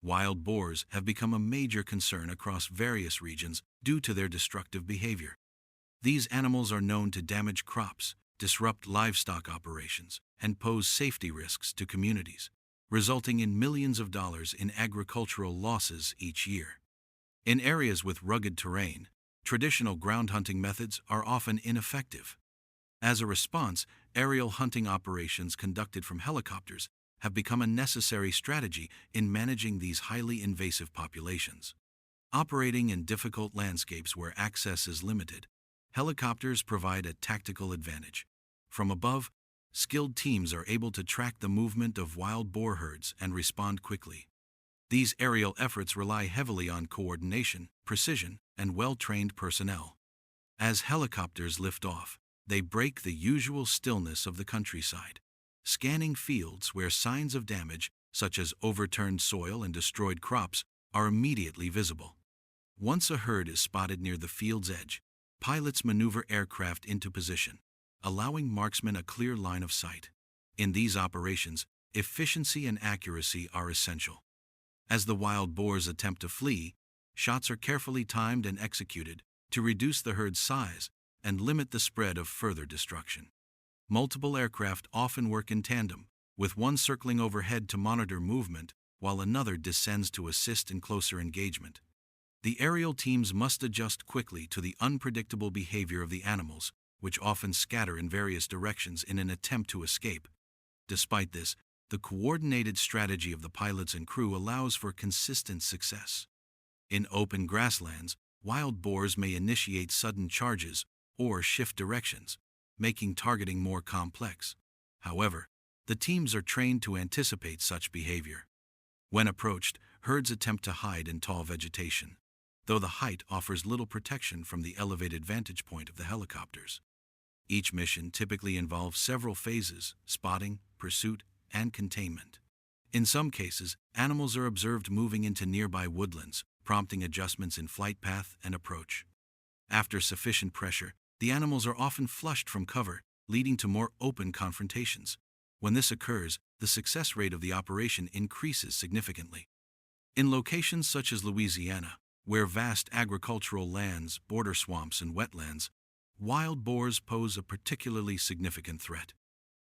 Wild boars have become a major concern across various regions due to their destructive behavior. These animals are known to damage crops, disrupt livestock operations, and pose safety risks to communities, resulting in millions of dollars in agricultural losses each year. In areas with rugged terrain, traditional ground hunting methods are often ineffective. As a response, aerial hunting operations conducted from helicopters have become a necessary strategy in managing these highly invasive populations. Operating in difficult landscapes where access is limited, helicopters provide a tactical advantage. From above, skilled teams are able to track the movement of wild boar herds and respond quickly. These aerial efforts rely heavily on coordination, precision, and well-trained personnel. As helicopters lift off, they break the usual stillness of the countryside, scanning fields where signs of damage, such as overturned soil and destroyed crops, are immediately visible. Once a herd is spotted near the field's edge, pilots maneuver aircraft into position, allowing marksmen a clear line of sight. In these operations, efficiency and accuracy are essential. As the wild boars attempt to flee, shots are carefully timed and executed to reduce the herd's size and limit the spread of further destruction. Multiple aircraft often work in tandem, with one circling overhead to monitor movement while another descends to assist in closer engagement. The aerial teams must adjust quickly to the unpredictable behavior of the animals, which often scatter in various directions in an attempt to escape. Despite this, the coordinated strategy of the pilots and crew allows for consistent success. In open grasslands, wild boars may initiate sudden charges or shift directions, making targeting more complex. However, the teams are trained to anticipate such behavior. When approached, herds attempt to hide in tall vegetation, though the height offers little protection from the elevated vantage point of the helicopters. Each mission typically involves several phases: spotting, pursuit, and containment. In some cases, animals are observed moving into nearby woodlands, prompting adjustments in flight path and approach. After sufficient pressure, the animals are often flushed from cover, leading to more open confrontations. When this occurs, the success rate of the operation increases significantly. In locations such as Louisiana, where vast agricultural lands border swamps and wetlands, wild boars pose a particularly significant threat.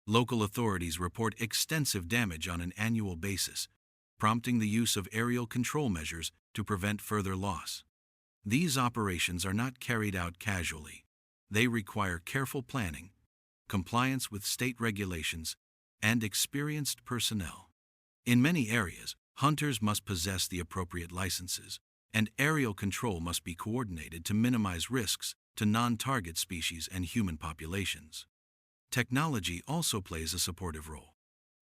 Local authorities report extensive damage on an annual basis, prompting the use of aerial control measures to prevent further loss. These operations are not carried out casually. They require careful planning, compliance with state regulations, and experienced personnel. In many areas, hunters must possess the appropriate licenses, and aerial control must be coordinated to minimize risks to non-target species and human populations. Technology also plays a supportive role.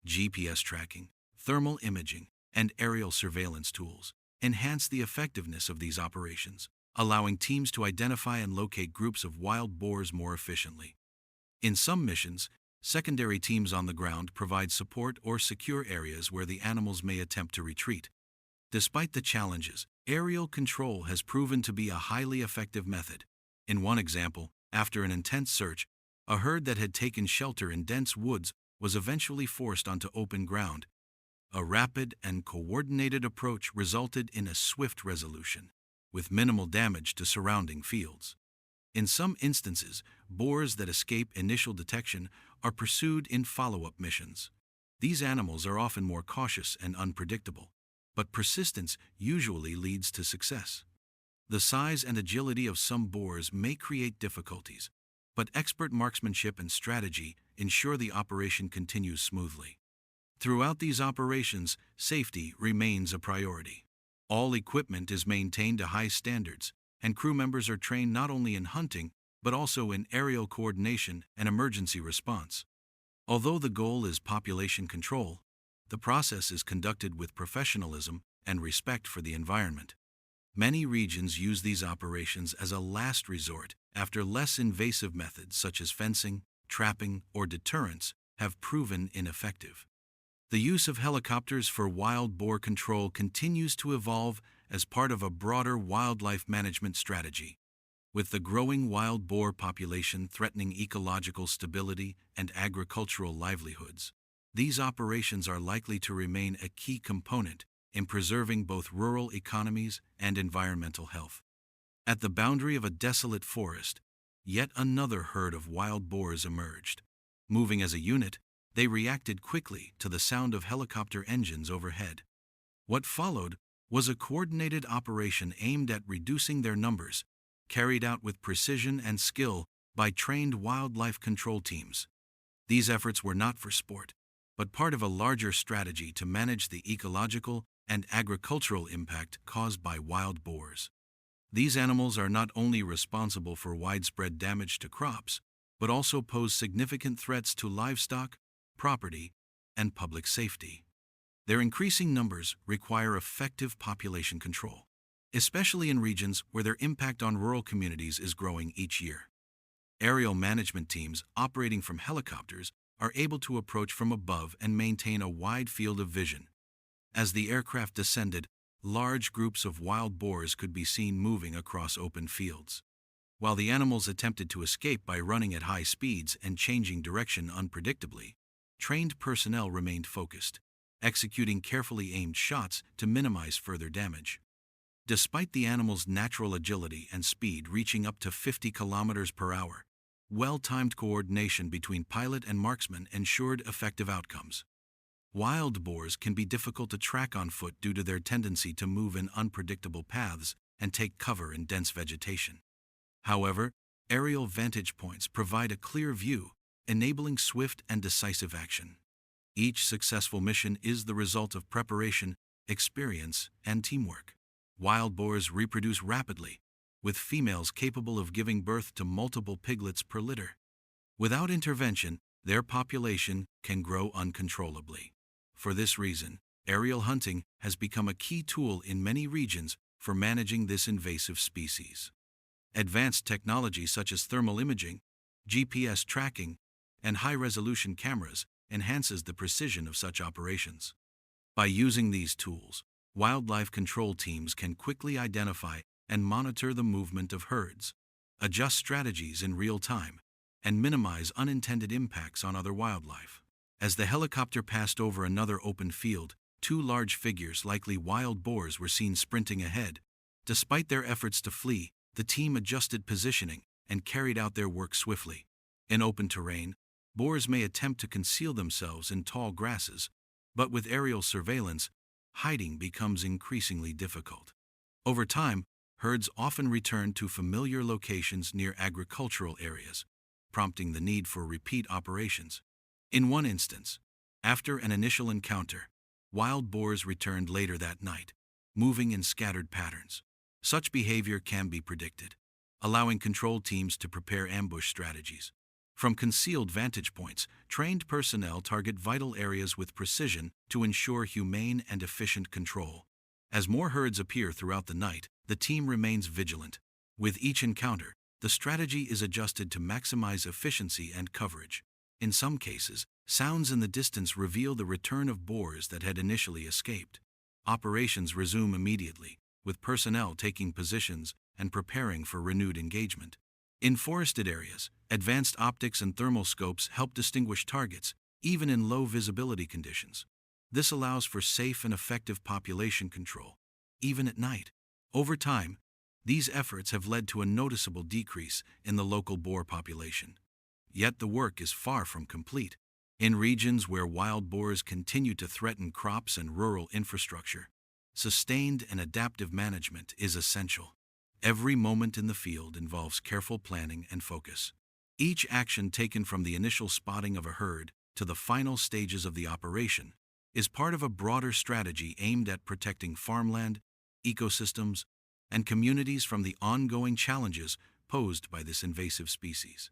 GPS tracking, thermal imaging, and aerial surveillance tools enhance the effectiveness of these operations, allowing teams to identify and locate groups of wild boars more efficiently. In some missions, secondary teams on the ground provide support or secure areas where the animals may attempt to retreat. Despite the challenges, aerial control has proven to be a highly effective method. In one example, after an intense search, a herd that had taken shelter in dense woods was eventually forced onto open ground. A rapid and coordinated approach resulted in a swift resolution, with minimal damage to surrounding fields. In some instances, boars that escape initial detection are pursued in follow-up missions. These animals are often more cautious and unpredictable, but persistence usually leads to success. The size and agility of some boars may create difficulties, but expert marksmanship and strategy ensure the operation continues smoothly. Throughout these operations, safety remains a priority. All equipment is maintained to high standards, and crew members are trained not only in hunting, but also in aerial coordination and emergency response. Although the goal is population control, the process is conducted with professionalism and respect for the environment. Many regions use these operations as a last resort after less invasive methods such as fencing, trapping, or deterrence have proven ineffective. The use of helicopters for wild boar control continues to evolve as part of a broader wildlife management strategy. With the growing wild boar population threatening ecological stability and agricultural livelihoods, these operations are likely to remain a key component in preserving both rural economies and environmental health. At the boundary of a desolate forest, yet another herd of wild boars emerged. Moving as a unit, they reacted quickly to the sound of helicopter engines overhead. What followed was a coordinated operation aimed at reducing their numbers, carried out with precision and skill by trained wildlife control teams. These efforts were not for sport, but part of a larger strategy to manage the ecological and agricultural impact caused by wild boars. These animals are not only responsible for widespread damage to crops, but also pose significant threats to livestock, property, and public safety. Their increasing numbers require effective population control, especially in regions where their impact on rural communities is growing each year. Aerial management teams operating from helicopters are able to approach from above and maintain a wide field of vision. As the aircraft descended, large groups of wild boars could be seen moving across open fields. While the animals attempted to escape by running at high speeds and changing direction unpredictably, trained personnel remained focused, executing carefully aimed shots to minimize further damage. Despite the animal's natural agility and speed reaching up to 50 kilometers per hour, well-timed coordination between pilot and marksman ensured effective outcomes. Wild boars can be difficult to track on foot due to their tendency to move in unpredictable paths and take cover in dense vegetation. However, aerial vantage points provide a clear view, enabling swift and decisive action. Each successful mission is the result of preparation, experience, and teamwork. Wild boars reproduce rapidly, with females capable of giving birth to multiple piglets per litter. Without intervention, their population can grow uncontrollably. For this reason, aerial hunting has become a key tool in many regions for managing this invasive species. Advanced technology such as thermal imaging, GPS tracking, and high-resolution cameras enhances the precision of such operations. By using these tools, wildlife control teams can quickly identify and monitor the movement of herds, adjust strategies in real time, and minimize unintended impacts on other wildlife. As the helicopter passed over another open field, two large figures, likely wild boars, were seen sprinting ahead. Despite their efforts to flee, the team adjusted positioning and carried out their work swiftly. In open terrain, boars may attempt to conceal themselves in tall grasses, but with aerial surveillance, hiding becomes increasingly difficult. Over time, herds often return to familiar locations near agricultural areas, prompting the need for repeat operations. In one instance, after an initial encounter, wild boars returned later that night, moving in scattered patterns. Such behavior can be predicted, allowing control teams to prepare ambush strategies. From concealed vantage points, trained personnel target vital areas with precision to ensure humane and efficient control. As more herds appear throughout the night, the team remains vigilant. With each encounter, the strategy is adjusted to maximize efficiency and coverage. In some cases, sounds in the distance reveal the return of boars that had initially escaped. Operations resume immediately, with personnel taking positions and preparing for renewed engagement. In forested areas, advanced optics and thermal scopes help distinguish targets, even in low visibility conditions. This allows for safe and effective population control, even at night. Over time, these efforts have led to a noticeable decrease in the local boar population. Yet the work is far from complete. In regions where wild boars continue to threaten crops and rural infrastructure, sustained and adaptive management is essential. Every moment in the field involves careful planning and focus. Each action taken from the initial spotting of a herd to the final stages of the operation is part of a broader strategy aimed at protecting farmland, ecosystems, and communities from the ongoing challenges posed by this invasive species.